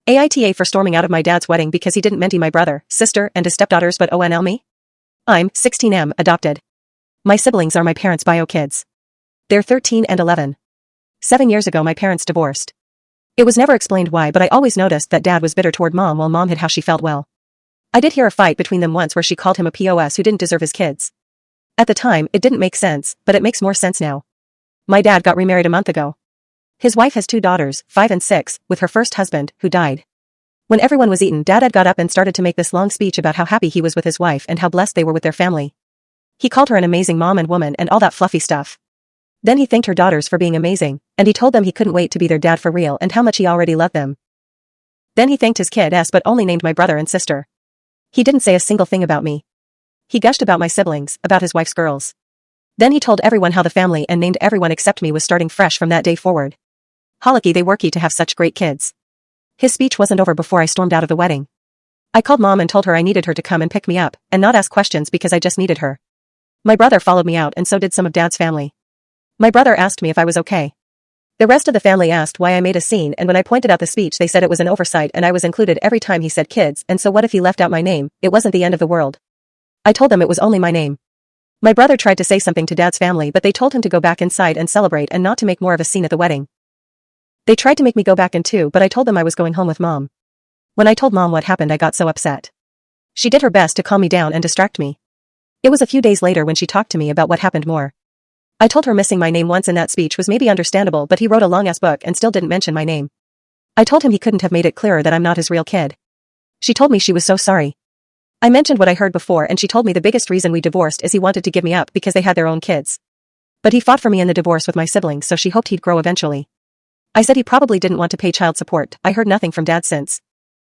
AITA for storming out of my dad's wedding because he didn't menti my brother, sister, and his stepdaughters but ONL me? I'm 16M, adopted. My siblings are my parents' bio kids. They're 13 and 11. 7 years ago my parents divorced. It was never explained why, but I always noticed that dad was bitter toward mom while mom hid how she felt. Well, I did hear a fight between them once where she called him a POS who didn't deserve his kids. At the time, it didn't make sense, but it makes more sense now. My dad got remarried a month ago. His wife has 2 daughters, 5 and 6, with her first husband, who died. When everyone was eaten, Dad had got up and started to make this long speech about how happy he was with his wife and how blessed they were with their family. He called her an amazing mom and woman and all that fluffy stuff. Then he thanked her daughters for being amazing, and he told them he couldn't wait to be their dad for real and how much he already loved them. Then he thanked his kids but only named my brother and sister. He didn't say a single thing about me. He gushed about my siblings, about his wife's girls. Then he told everyone how the family and named everyone except me was starting fresh from that day forward. Holicky they worky to have such great kids. His speech wasn't over before I stormed out of the wedding. I called mom and told her I needed her to come and pick me up, and not ask questions because I just needed her. My brother followed me out and so did some of dad's family. My brother asked me if I was okay. The rest of the family asked why I made a scene, and when I pointed out the speech they said it was an oversight and I was included every time he said kids, and so what if he left out my name? It wasn't the end of the world. I told them it was only my name. My brother tried to say something to dad's family but they told him to go back inside and celebrate and not to make more of a scene at the wedding. They tried to make me go back in too, but I told them I was going home with mom. When I told mom what happened I got so upset. She did her best to calm me down and distract me. It was a few days later when she talked to me about what happened more. I told her missing my name once in that speech was maybe understandable, but he wrote a long-ass book and still didn't mention my name. I told him he couldn't have made it clearer that I'm not his real kid. She told me she was so sorry. I mentioned what I heard before and she told me the biggest reason we divorced is he wanted to give me up because they had their own kids. But he fought for me in the divorce with my siblings, so she hoped he'd grow eventually. I said he probably didn't want to pay child support. I heard nothing from dad since.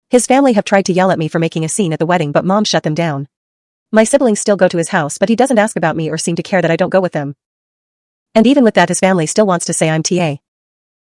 His family have tried to yell at me for making a scene at the wedding but mom shut them down. My siblings still go to his house but he doesn't ask about me or seem to care that I don't go with them. And even with that his family still wants to say I'm TA.